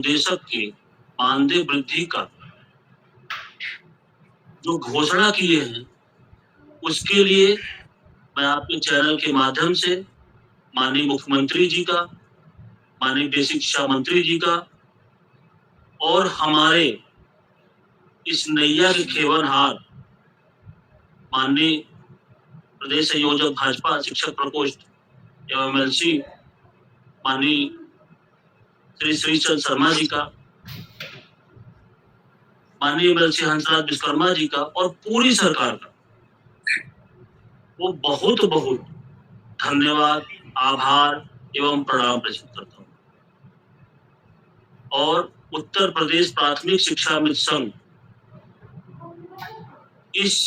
निदेशक के मानदेय वृद्धि का जो घोषणा किए हैं, उसके लिए मैं आपके चैनल के माध्यम से माननीय मुख्यमंत्री जी का, माननीय बेसिक शिक्षा मंत्री जी का और हमारे इस नैया के खेवनहार माननीय प्रदेश संयोजक भाजपा शिक्षक प्रकोष्ठ एवं एमएलसी माननीय श्री श्रीचंद शर्मा जी का, माननीय एमएलसी हंसराज विश्वकर्मा जी का और पूरी सरकार का वो बहुत बहुत धन्यवाद, आभार एवं प्रणाम प्रेषित करता हूँ। और उत्तर प्रदेश प्राथमिक शिक्षा मित्र संघ इस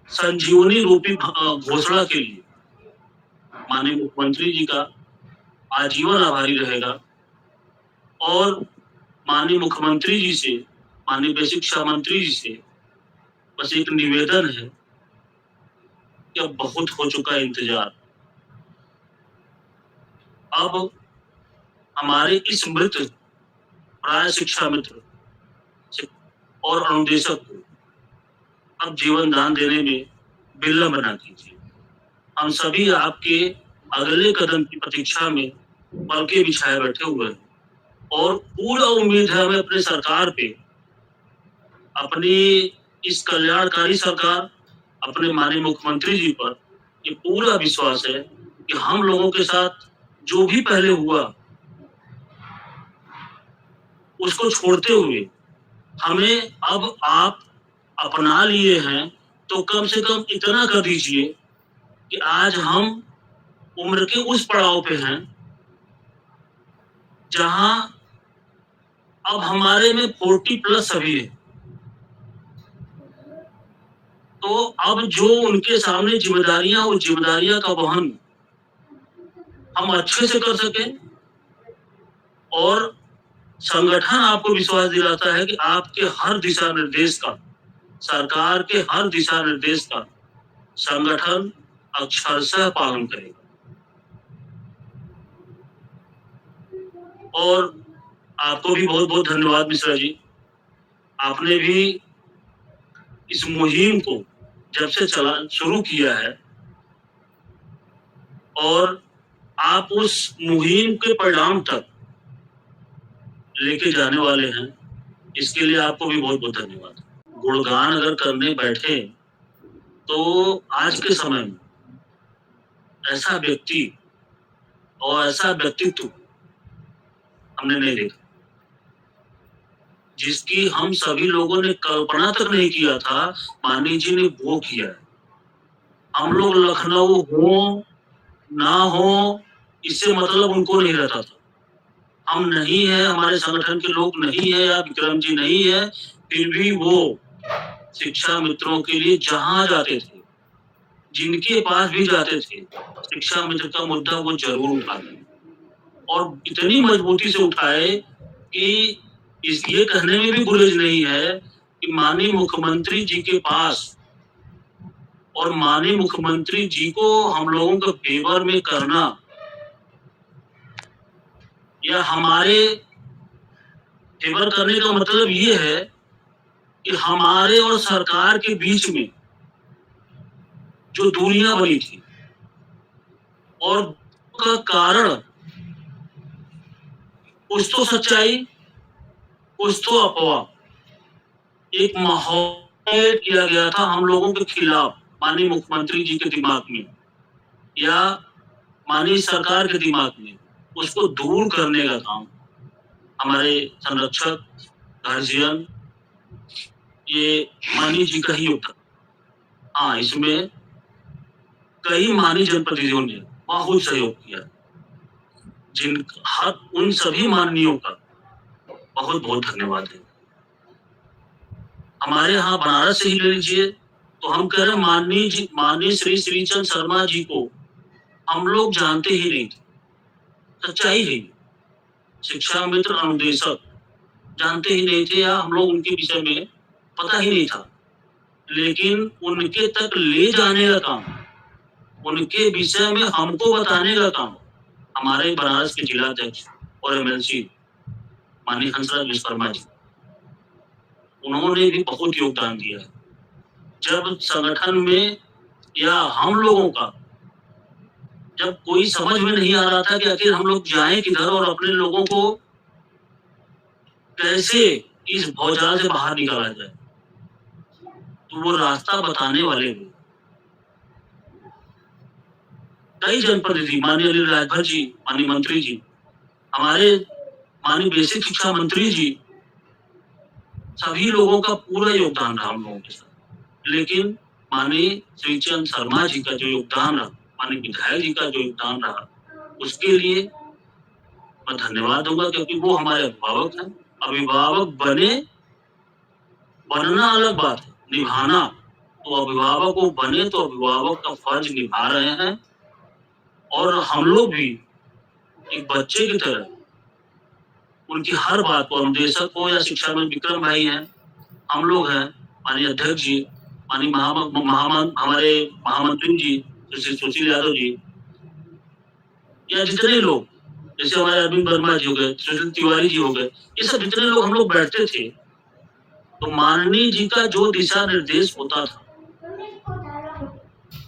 संजीवनी रूपी घोषणा के लिए माननीय मुख्यमंत्री जी का आजीवन आभारी रहेगा और माननीय मुख्यमंत्री जी से, माननीय बेसिक शिक्षा मंत्री जी से बस एक निवेदन है कि अब बहुत हो चुका है इंतजार। अब हमारे इस मृत प्राय शिक्षा मित्र और अनुदेशक को अब जीवन दान देने में विलंब न कीजिए। हम सभी आपके अगले कदम की प्रतीक्षा में पलके बिछाए बैठे हुए हैं और पूरा उम्मीद है हमें अपने सरकार पे, अपनी इस कल्याणकारी सरकार, अपने माननीय मुख्यमंत्री जी पर ये पूरा विश्वास है कि हम लोगों के साथ जो भी पहले हुआ उसको छोड़ते हुए हमें अब आप अपना लिए हैं, तो कम से कम इतना कर दीजिए कि आज हम उम्र के उस पड़ाव पे हैं जहां अब हमारे में 40+ सभी है। तो अब जो उनके सामने जिम्मेदारियां, उस जिम्मेदारियां का वहन हम अच्छे से कर सके और संगठन आपको विश्वास दिलाता है कि आपके हर दिशा निर्देश का, सरकार के हर दिशा निर्देश का संगठन अक्षरशः पालन करेगा। और आपको भी बहुत बहुत धन्यवाद मिश्रा जी। आपने भी इस मुहिम को जब से शुरू किया है और आप उस मुहिम के परिणाम तक लेके जाने वाले हैं, इसके लिए आपको भी बहुत बहुत धन्यवाद। गुणगान अगर करने बैठे तो आज के समय में ऐसा व्यक्ति और ऐसा व्यक्तित्व हमने नहीं देखा जिसकी हम सभी लोगों ने कल्पना तक नहीं किया था, माननीय जी ने वो किया है। हम लोग लखनऊ हो ना हो इससे मतलब उनको नहीं रहता था। हम नहीं है, हमारे संगठन के लोग नहीं है या विक्रम जी नहीं है, फिर भी वो शिक्षा मित्रों के लिए जहां जाते थे, जिनके पास भी जाते थे, शिक्षा मित्र का मुद्दा वो जरूर उठाते और इतनी मजबूती से उठाए कि ये कहने में भी गुरेज नहीं है कि माननीय मुख्यमंत्री जी के पास और माननीय मुख्यमंत्री जी को हम लोगों के फेवर में करना या हमारे फेवर करने का मतलब ये है कि हमारे और सरकार के बीच में जो दूरियां बनी थी और का कारण कुछ तो सच्चाई, कुछ तो अफवाह, एक माहौल किया गया था हम लोगों के खिलाफ माननीय मुख्यमंत्री जी के दिमाग में या माननीय सरकार के दिमाग में, उसको दूर करने का काम हमारे संरक्षक, गार्जियन, ये माननीय जी का ही होता। हाँ, इसमें कई माननीय जनप्रतिनिधियों ने बहुत सहयोग किया, जिन हर उन सभी माननीयों का बहुत बहुत धन्यवाद है। हमारे यहाँ बनारस से ही ले लीजिए तो हम कह रहे हैं माननीय श्री श्रीचंद शर्मा जी को हम लोग जानते ही नहीं थे, सच्चाई है। शिक्षा मित्र अनुदेशक जानते ही नहीं थे या हम लोग उनके विषय में पता ही नहीं था, लेकिन उनके तक ले जाने का काम, उनके विषय में हमको बताने का काम हमारे बनारस के जिला अध्यक्ष और एमएलसी माननीय हंसराज विश्वकर्मा जी, उन्होंने भी बहुत योगदान दिया है। जब संगठन में या हम लोगों का जब कोई समझ में नहीं आ रहा था कि आखिर हम लोग जाएं किधर और अपने लोगों को कैसे इस भौचाल से बाहर निकाला जाए, तो वो रास्ता बताने वाले भी कई जनप्रतिनिधि, माननीय अनिल राजभर जी, माननीय मंत्री जी, हमारे माननीय बेसिक शिक्षा मंत्री जी, सभी लोगों का पूरा योगदान रहा हम लोगों के साथ। लेकिन माननीय श्री चंद शर्मा जी का जो योगदान रहा, माननीय विधायक जी का जो योगदान रहा, उसके लिए मैं धन्यवाद दूंगा, क्योंकि वो हमारे अभिभावक हैं। अभिभावक बनना अलग बात है, निभाना, तो अभिभावक को बने तो अभिभावक का फर्ज निभा रहे हैं। और हम लोग भी एक बच्चे की तरह उनकी हर बात को, अनुदेशक हो या शिक्षा मंत्री विक्रम भाई हैं, हम लोग हैं, माननीय अध्यक्ष जी, माननीय हमारे महामंत्री जी श्री सुशील यादव जी, या जितने लोग, जैसे हमारे अरविंद वर्मा जी हो गए, सुशील तिवारी जी हो गए, ये सब जितने लोग हम लोग बैठते थे, तो माननीय जी का जो दिशा निर्देश होता था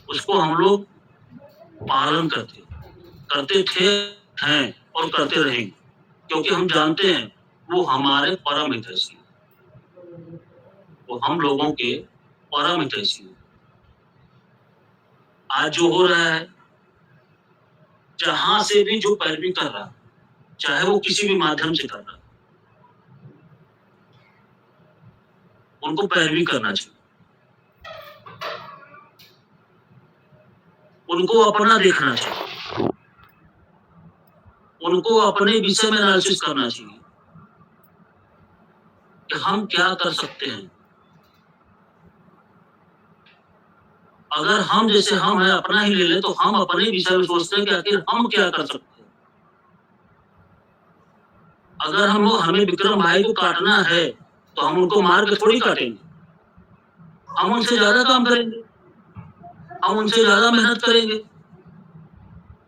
उसको हम लोग पालन करते थे, हैं और करते रहेंगे, क्योंकि हम जानते हैं वो हमारे परम हितैषी हैं, वो हम लोगों के परम हितैषी हैं। आज जो हो रहा है, जहां से भी जो पैरवी कर रहा है, चाहे वो किसी भी माध्यम से कर रहा है, उनको पैरवी करना चाहिए, उनको अपना देखना चाहिए, उनको अपने विषय में एनालिसिस करना चाहिए कि हम क्या कर सकते हैं। अगर हम जैसे हम हैं, अपना ही ले लें, तो हम अपने विषय में सोचते हैं कि आखिर हम क्या कर सकते हैं। अगर हमें विक्रम भाई को काटना है, तो हम उनको मार के थोड़ी काटेंगे, हम उनसे ज्यादा काम करेंगे, हम उनसे ज्यादा मेहनत करेंगे,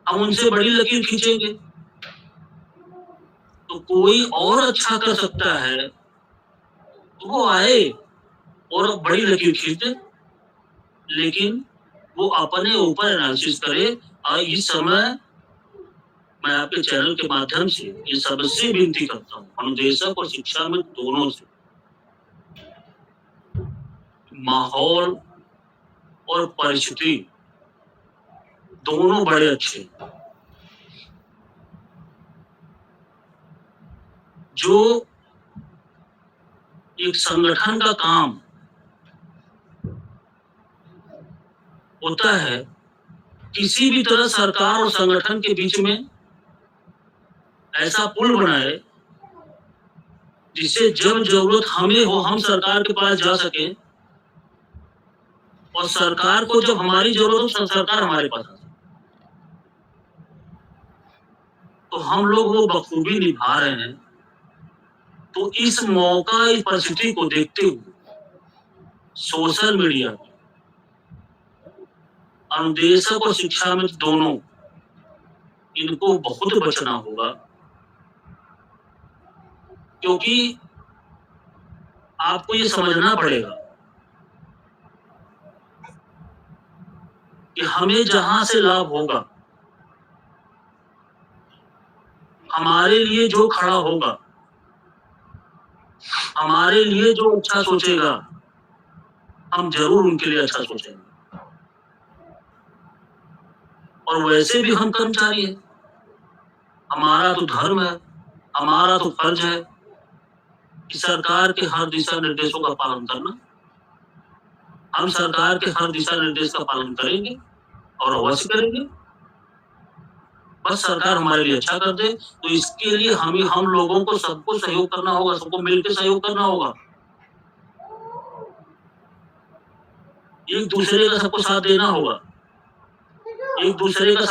हम उनसे बड़ी लकीर खींचेंगे। तो कोई और अच्छा कर सकता है तो वो आए और बड़ी लकीर खींच दे, लेकिन वो अपने ऊपर एनालिसिस करे। और इस समय मैं आपके चैनल के माध्यम से ये सबसे विनती करता हूँ, अनुदेशक और शिक्षा में दोनों से, माहौल और परिस्थिति दोनों बड़े अच्छे, जो एक संगठन का काम होता है, किसी भी तरह सरकार और संगठन के बीच में ऐसा पुल बनाए जिससे जब जरूरत हमें हो, हम सरकार के पास जा सके, और सरकार को जब हमारी जरूरत हो, सरकार हमारे पास आ सके। तो हम लोग वो बखूबी निभा रहे हैं। तो इस मौका, इस परिस्थिति को देखते हुए सोशल मीडिया पे अनुदेशक और शिक्षा में दोनों, इनको बहुत बचना होगा, क्योंकि आपको ये समझना पड़ेगा कि हमें जहां से लाभ होगा, हमारे लिए जो खड़ा होगा, हमारे लिए जो अच्छा सोचेगा, हम जरूर उनके लिए अच्छा सोचेंगे। और वैसे भी हम कर्मचारी हैं, हमारा तो धर्म है, हमारा तो फर्ज है कि सरकार के हर दिशा निर्देशों का पालन करना। हम सरकार के हर दिशा निर्देश का पालन करेंगे और अवश्य करेंगे, बस सरकार हमारे लिए अच्छा कर दे। तो इसके लिए हम लोगों को सबको सहयोग करना होगा, सबको मिलकर सहयोग करना होगा, एक दूसरे का सबको साथ देना होगा, एक दूसरे का